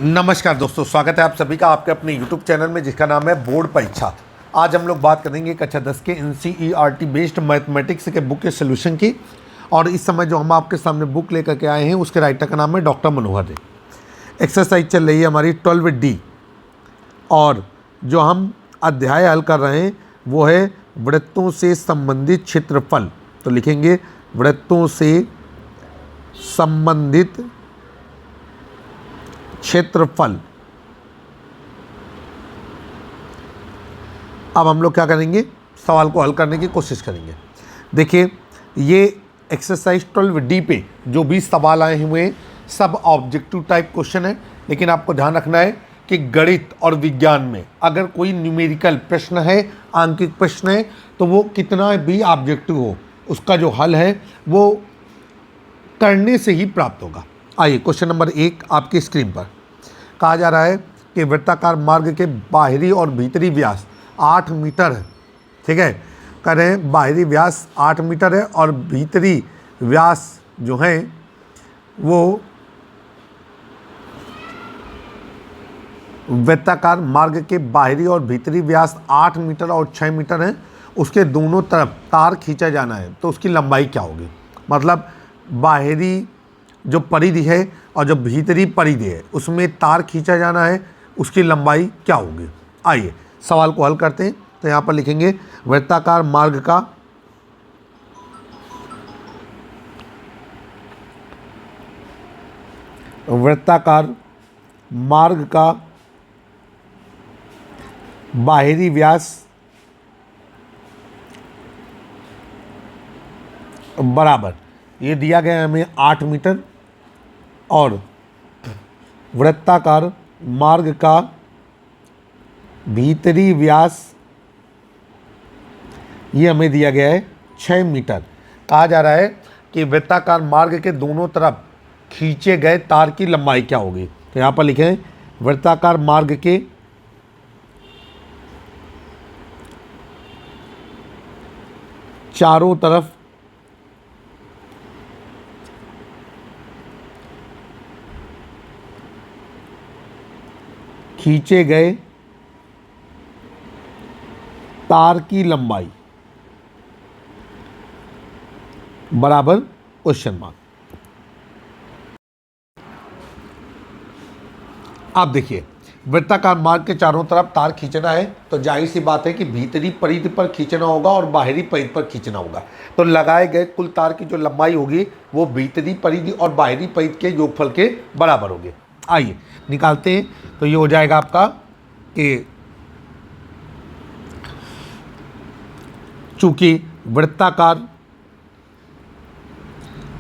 नमस्कार दोस्तों, स्वागत है आप सभी का आपके अपने YouTube चैनल में जिसका नाम है बोर्ड परीक्षा। आज हम लोग बात करेंगे कक्षा 10 के NCERT बेस्ड मैथमेटिक्स के बुक के सोल्यूशन की। और इस समय जो हम आपके सामने बुक लेकर के आए हैं उसके राइटर का नाम है डॉक्टर मनोहर रे। एक्सरसाइज चल रही है हमारी 12D और जो हम अध्याय हल कर रहे हैं वो है वृत्तों से संबंधित क्षेत्रफल। तो लिखेंगे वृत्तों से संबंधित क्षेत्रफल। अब हम लोग क्या करेंगे, सवाल को हल करने की कोशिश करेंगे। देखिए, ये एक्सरसाइज 12D पे जो भी सवाल आए हुए हैं सब ऑब्जेक्टिव टाइप क्वेश्चन है, लेकिन आपको ध्यान रखना है कि गणित और विज्ञान में अगर कोई न्यूमेरिकल प्रश्न है, आंकिक प्रश्न है, तो वो कितना भी ऑब्जेक्टिव हो उसका जो हल है वो करने से ही प्राप्त होगा। आइए, क्वेश्चन नंबर 1 आपकी स्क्रीन पर कहा जा रहा है कि वृत्ताकार मार्ग के बाहरी और भीतरी व्यास 8 मीटर है। ठीक है, कह रहे हैं बाहरी व्यास 8 मीटर है और भीतरी व्यास जो है वो वृत्ताकार मार्ग के बाहरी और भीतरी व्यास 8 मीटर और 6 मीटर है। उसके दोनों तरफ तार खींचा जाना है तो उसकी लंबाई क्या होगी। मतलब बाहरी जो परिधि है और जो भीतरी परिधि है उसमें तार खींचा जाना है, उसकी लंबाई क्या होगी। आइए सवाल को हल करते हैं। तो यहाँ पर लिखेंगे वृत्ताकार मार्ग का बाहरी व्यास बराबर, ये दिया गया है हमें 8 मीटर और वृत्ताकार मार्ग का भीतरी व्यास ये हमें दिया गया है 6 मीटर। कहा जा रहा है कि वृत्ताकार मार्ग के दोनों तरफ खींचे गए तार की लंबाई क्या होगी। तो यहाँ पर लिखें वृत्ताकार मार्ग के चारों तरफ खींचे गए तार की लंबाई बराबर क्वेश्चन मार्क। आप देखिए, वृत्ताकार मार्ग के चारों तरफ तार खींचना है तो जाहिर सी बात है कि भीतरी परिधि पर खींचना होगा और बाहरी परिधि पर खींचना होगा। तो लगाए गए कुल तार की जो लंबाई होगी वो भीतरी परिधि और बाहरी परिधि के योगफल के बराबर होगी। आइए निकालते हैं। तो ये हो जाएगा आपका कि चूंकि वृत्ताकार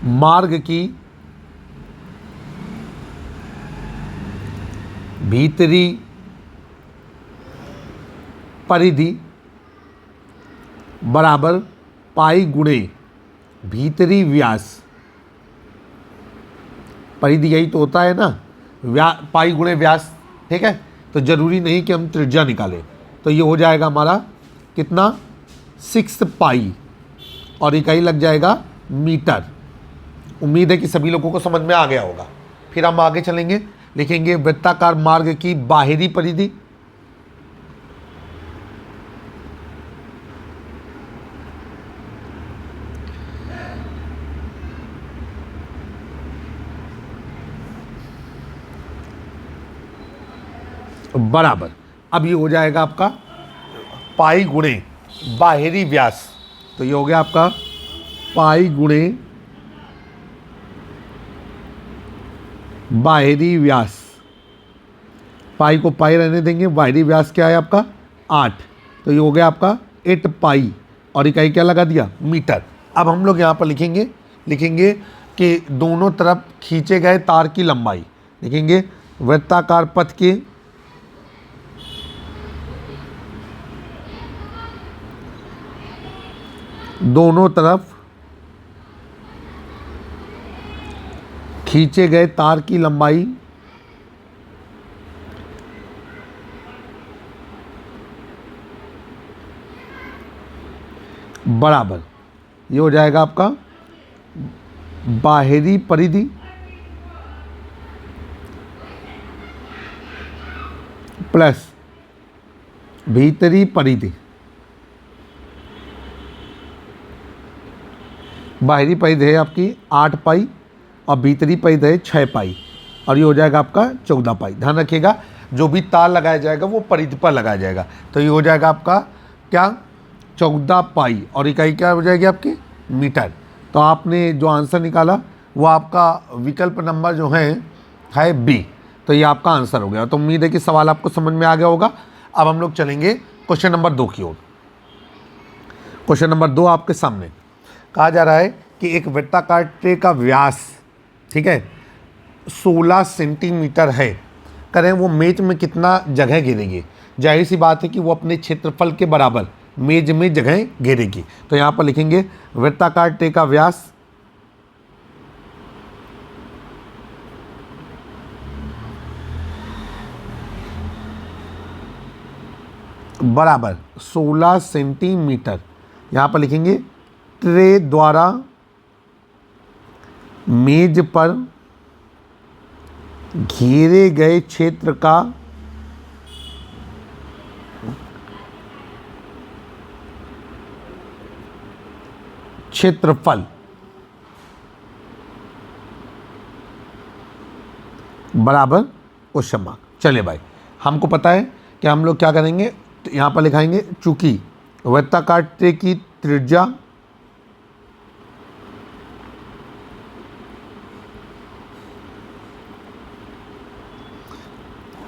मार्ग की भीतरी परिधि बराबर पाई गुणे भीतरी व्यास, परिधि यही तो होता है ना, पाई गुणे व्यास। ठीक है, तो ज़रूरी नहीं कि हम त्रिज्या निकालें। तो ये हो जाएगा हमारा कितना 6 पाई और इकाई लग जाएगा मीटर। उम्मीद है कि सभी लोगों को समझ में आ गया होगा। फिर हम आगे चलेंगे, लिखेंगे वृत्ताकार मार्ग की बाहरी परिधि बराबर, अब ये हो जाएगा आपका पाई गुणे बाहरी व्यास। तो ये हो गया आपका पाई गुणे बाहरी व्यास। पाई को पाई रहने देंगे, बाहरी व्यास क्या है आपका 8। तो ये हो गया आपका 8 पाई और इकाई क्या लगा दिया मीटर। अब हम लोग यहाँ पर लिखेंगे कि दोनों तरफ खींचे गए तार की लंबाई। लिखेंगे वृत्ताकार पथ के दोनों तरफ खींचे गए तार की लंबाई बराबर, ये हो जाएगा आपका बाहरी परिधि प्लस भीतरी परिधि, बाहरी परिधि है आपकी 8 पाई और भीतरी परिधि है 6 पाई, और ये हो जाएगा आपका 14 पाई। ध्यान रखिएगा जो भी तार लगाया जाएगा वो परिधि पर लगाया जाएगा, तो ये हो जाएगा आपका क्या 14 पाई, और इकाई क्या हो जाएगी आपकी मीटर। तो आपने जो आंसर निकाला वो आपका विकल्प नंबर जो है बी, तो ये आपका आंसर हो गया। तो उम्मीद है कि सवाल आपको समझ में आ गया होगा। अब हम लोग चलेंगे क्वेश्चन नंबर 2 की ओर। क्वेश्चन नंबर 2 आपके सामने कहा जा रहा है कि एक वृत्ताकार ट्रे का व्यास, ठीक है, 16 सेंटीमीटर है, करें वो मेज में कितना जगह घेरेगी। जाहिर सी बात है कि वो अपने क्षेत्रफल के बराबर मेज में जगह घेरेगी। तो यहाँ पर लिखेंगे वृत्ताकार ट्रे का व्यास बराबर 16 सेंटीमीटर। यहाँ पर लिखेंगे ट्रे द्वारा मेज पर घेरे गए क्षेत्र का क्षेत्रफल बराबर क्वेश्चन मार्क। चलिए भाई, हमको पता है कि हम लोग क्या करेंगे, तो यहाँ पर लिखाएंगे चूंकि वृत्ताकार ट्रे की त्रिज्या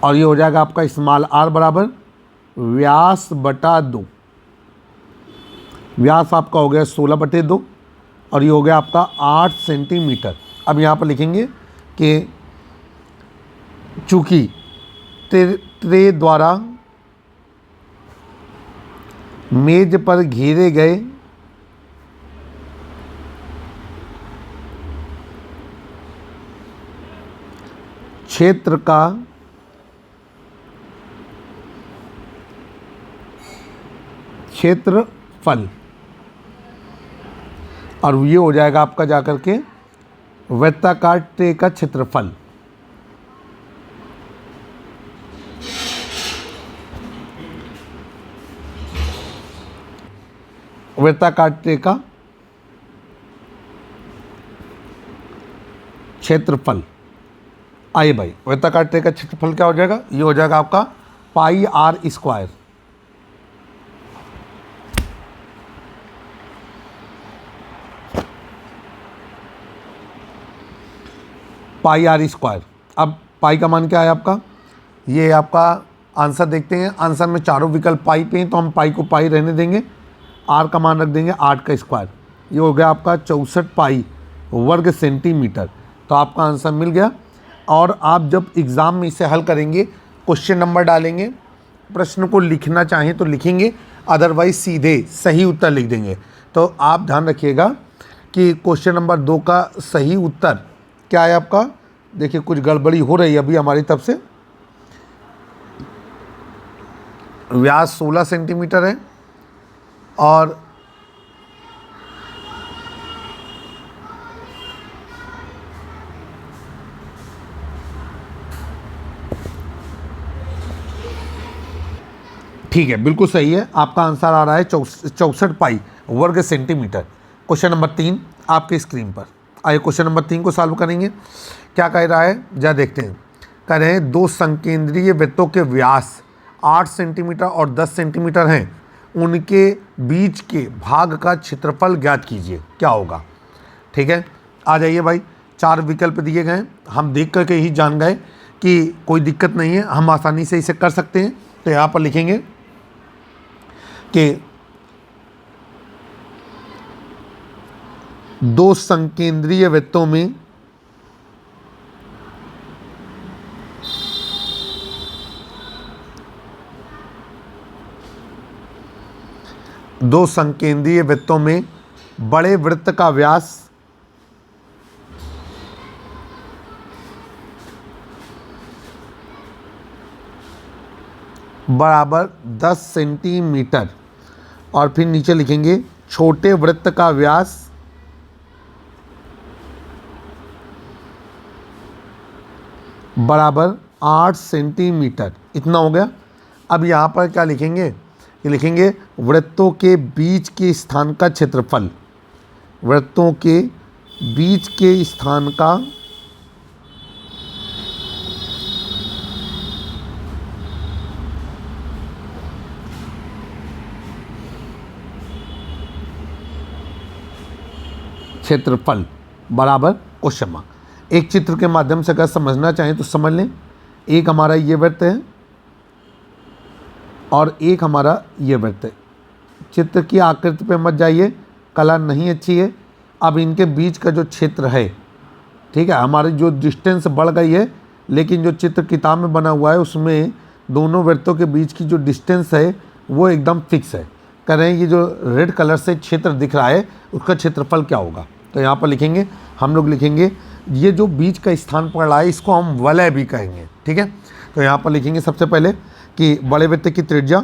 और ये हो जाएगा आपका स्मॉल आर बराबर व्यास बटा 2। व्यास आपका हो गया 16/2 और ये हो गया आपका 8 सेंटीमीटर। अब यहाँ पर लिखेंगे कि चूंकि ट्रे द्वारा मेज पर घेरे गए क्षेत्र का क्षेत्रफल, और ये हो जाएगा आपका जाकर के वृत्ताकार ट्रे का क्षेत्रफल। वृत्ताकार ट्रे का क्षेत्रफल। आइए भाई, वृत्ताकार ट्रे का क्षेत्रफल क्या हो जाएगा, ये हो जाएगा आपका pi R square. Pi R square. अब पाई का मान क्या है आपका, ये आपका आंसर देखते हैं। आंसर में चारों विकल्प पाई पे हैं, तो हम पाई को पाई रहने देंगे, आर का मान रख देंगे 8 का स्क्वायर। ये हो गया आपका 64 पाई वर्ग सेंटीमीटर। तो आपका आंसर मिल गया। और आप जब एग्ज़ाम में इसे हल करेंगे, क्वेश्चन नंबर डालेंगे, प्रश्न को लिखना चाहें तो लिखेंगे, अदरवाइज सीधे सही उत्तर लिख देंगे। तो आप ध्यान रखिएगा कि क्वेश्चन नंबर 2 का सही उत्तर क्या है आपका। देखिए कुछ गड़बड़ी हो रही है अभी हमारी तरफ से। व्यास 16 सेंटीमीटर है और ठीक है, बिल्कुल सही है। आपका आंसर आ रहा है 64 पाई वर्ग सेंटीमीटर। क्वेश्चन नंबर 3 आपके स्क्रीन पर। आइए क्वेश्चन नंबर 3 को सॉल्व करेंगे। क्या कह रहा है, जा देखते हैं। कह रहे हैं दो संकेंद्रीय वृत्तों के व्यास 8 सेंटीमीटर और 10 सेंटीमीटर हैं, उनके बीच के भाग का क्षेत्रफल ज्ञात कीजिए, क्या होगा। ठीक है, आ जाइए भाई, 4 विकल्प दिए गए हैं, हम देख करके ही जान गए कि कोई दिक्कत नहीं है, हम आसानी से इसे कर सकते हैं। तो यहाँ पर लिखेंगे कि दो संकेंद्रीय वृत्तों में बड़े वृत्त का व्यास बराबर 10 सेंटीमीटर और फिर नीचे लिखेंगे छोटे वृत्त का व्यास बराबर 8 सेंटीमीटर, इतना हो गया। अब यहाँ पर क्या लिखेंगे, ये लिखेंगे वृत्तों के बीच के स्थान का क्षेत्रफल, वृत्तों के बीच के स्थान का क्षेत्रफल बराबर क्वेश्चन मार्क। एक चित्र के माध्यम से अगर समझना चाहें तो समझ लें, एक हमारा ये वृत्त है और एक हमारा ये वृत्त है। चित्र की आकृति पे मत जाइए, कला नहीं अच्छी है। अब इनके बीच का जो क्षेत्र है, ठीक है, हमारी जो डिस्टेंस बढ़ गई है, लेकिन जो चित्र किताब में बना हुआ है उसमें दोनों वृत्तों के बीच की जो डिस्टेंस है वो एकदम फिक्स है। कह रहे हैं ये जो रेड कलर से क्षेत्र दिख रहा है उसका क्षेत्रफल क्या होगा। तो यहाँ पर लिखेंगे, हम लोग लिखेंगे ये जो बीच का स्थान पड़ रहा है इसको हम वलय भी कहेंगे, ठीक है। तो यहाँ पर लिखेंगे सबसे पहले कि बड़े वृत्त की त्रिज्या,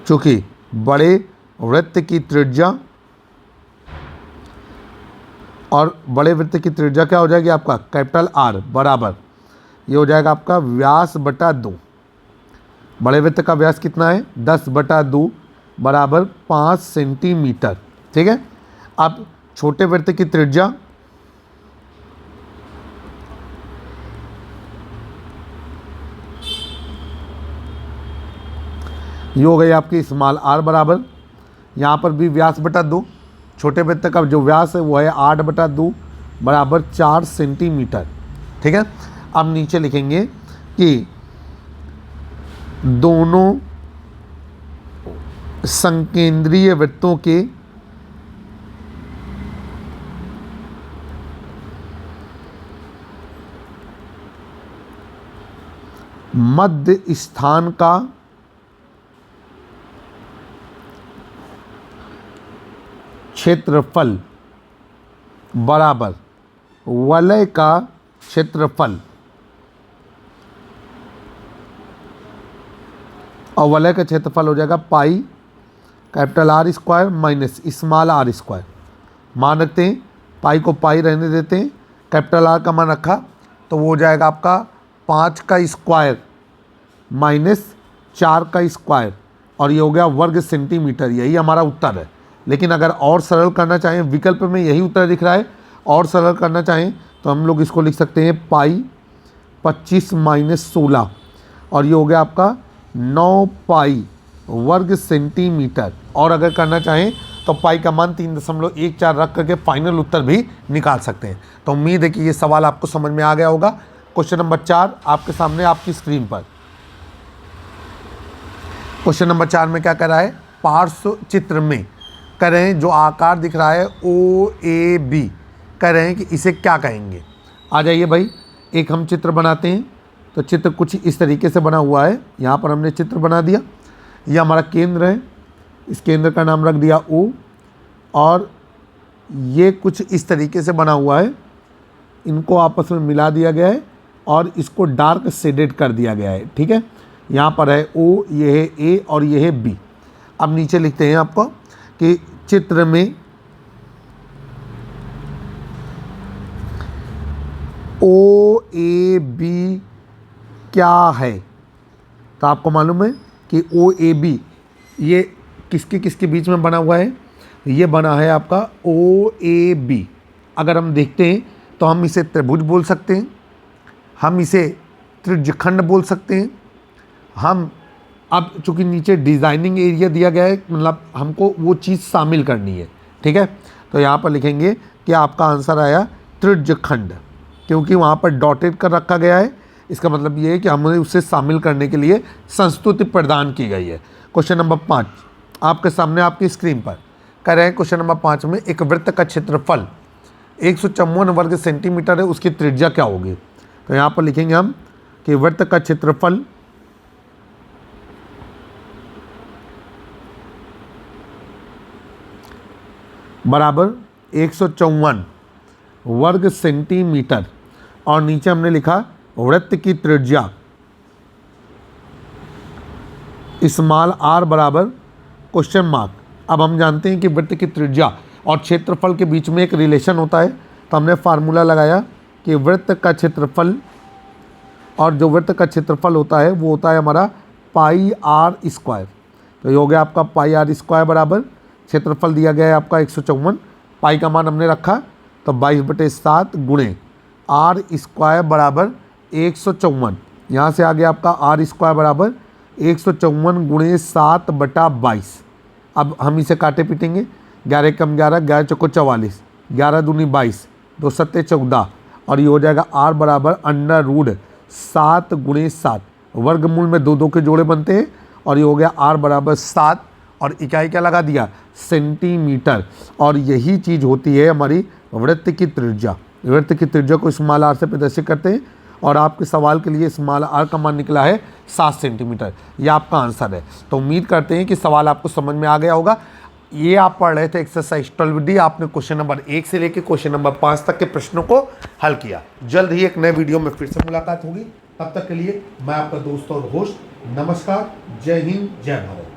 चूँकि बड़े वृत्त की त्रिज्या और बड़े वृत्त की त्रिज्या क्या हो जाएगी आपका कैपिटल आर बराबर, ये हो जाएगा आपका व्यास बटा 2। बड़े वृत्त का व्यास कितना है 10/2 बराबर 5 सेंटीमीटर, ठीक है। अब छोटे वृत्त की त्रिज्या, ये हो गई आपकी स्मॉल आर बराबर, यहाँ पर भी व्यास बटा 2, छोटे वृत्त का जो व्यास है वो है 8/2 बराबर 4 सेंटीमीटर, ठीक है। अब नीचे लिखेंगे कि दोनों संकेंद्रीय वृत्तों के मध्य स्थान का क्षेत्रफल बराबर वलय का क्षेत्रफल, और वलय का क्षेत्रफल हो जाएगा pi capital R square minus small R square. मान रखते हैं, पाई को पाई रहने देते हैं, कैपिटल आर का मान रखा तो वो हो जाएगा आपका 5 का स्क्वायर माइनस 4 का स्क्वायर, और ये हो गया वर्ग सेंटीमीटर। यही हमारा उत्तर है। लेकिन अगर और सरल करना चाहें, विकल्प में यही उत्तर दिख रहा है, और सरल करना चाहें तो हम लोग इसको लिख सकते हैं पाई 25 माइनस 16, और ये हो गया आपका 9 पाई वर्ग सेंटीमीटर। और अगर करना चाहें तो पाई का मान 3.14 रख करके फाइनल उत्तर भी निकाल सकते हैं। तो उम्मीद है कि ये सवाल आपको समझ में आ गया होगा। क्वेश्चन नंबर 4 आपके सामने आपकी स्क्रीन पर। क्वेश्चन नंबर 4 में क्या कर रहा है, पार्श्व चित्र में कह रहे हैं जो आकार दिख रहा है OAB, कह रहे हैं कि इसे क्या कहेंगे। आ जाइए भाई, एक हम चित्र बनाते हैं। तो चित्र कुछ इस तरीके से बना हुआ है। यहाँ पर हमने चित्र बना दिया, यह हमारा केंद्र है, इस केंद्र का नाम रख दिया O, और ये कुछ इस तरीके से बना हुआ है, इनको आपस में मिला दिया गया है और इसको डार्क शेडेड कर दिया गया है, ठीक है। यहाँ पर है O, ये है A और ये है B। अब नीचे लिखते हैं आपको कि चित्र में OAB क्या है। तो आपको मालूम है कि OAB ये किसके किसके बीच में बना हुआ है, ये बना है आपका OAB। अगर हम देखते हैं तो हम इसे त्रिभुज बोल सकते हैं, हम इसे त्रिज्यखंड बोल सकते हैं। हम अब चूँकि नीचे डिज़ाइनिंग एरिया दिया गया है, मतलब हमको वो चीज़ शामिल करनी है, ठीक है। तो यहाँ पर लिखेंगे कि आपका आंसर आया त्रिज्यखंड, क्योंकि वहाँ पर डॉटेड कर रखा गया है। इसका मतलब ये है कि हमें उसे शामिल करने के लिए संस्तुति प्रदान की गई है। क्वेश्चन नंबर 5 आपके सामने आपकी स्क्रीन पर कह रहे हैं। क्वेश्चन नंबर 5 में एक वृत्त का क्षेत्रफल 154 वर्ग सेंटीमीटर है, उसकी त्रिज्या क्या होगी। तो यहाँ पर लिखेंगे हम कि वृत्त का क्षेत्रफल बराबर 154 वर्ग सेंटीमीटर, और नीचे हमने लिखा वृत्त की त्रिज्या स्मॉल r बराबर क्वेश्चन मार्क। अब हम जानते हैं कि वृत्त की त्रिज्या और क्षेत्रफल के बीच में एक रिलेशन होता है, तो हमने फार्मूला लगाया कि वृत्त का क्षेत्रफल और जो वृत्त का क्षेत्रफल होता है वो होता है हमारा पाई आर स्क्वायर। तो ये हो गया आपका पाई आर स्क्वायर बराबर क्षेत्रफल दिया गया है आपका 154, पाई का मान हमने रखा तो 22/7 गुणे आर स्क्वायर बराबर 154। यहाँ से आ गया आपका आर स्क्वायर बराबर 154 गुणे 7/22। अब हम इसे काटे पीटेंगे, 11 कम 11, 11 चौको 44, 11 दूनी 22, 2 सत्ते 14 और ये हो जाएगा आर बराबर √7 गुणे 7। वर्गमूल में 2 2 के जोड़े बनते हैं और ये हो गया आर बराबर 7 और इकाई क्या लगा दिया सेंटीमीटर। और यही चीज़ होती है हमारी वृत्त की त्रिज्या। वृत्त की त्रिज्या को स्मॉल आर से प्रदर्शित करते हैं और आपके सवाल के लिए स्मॉल आर का मान निकला है 7 सेंटीमीटर। ये आपका आंसर है। तो उम्मीद करते हैं कि सवाल आपको समझ में आ गया होगा। ये आप पढ़ रहे थे एक्सरसाइज 12D, आपने क्वेश्चन नंबर 1 से लेकर क्वेश्चन नंबर 5 तक के प्रश्नों को हल किया। जल्द ही एक नए वीडियो में फिर से मुलाकात होगी। तब तक के लिए मैं आपका दोस्त और होस्ट, नमस्कार, जय हिंद, जय भारत।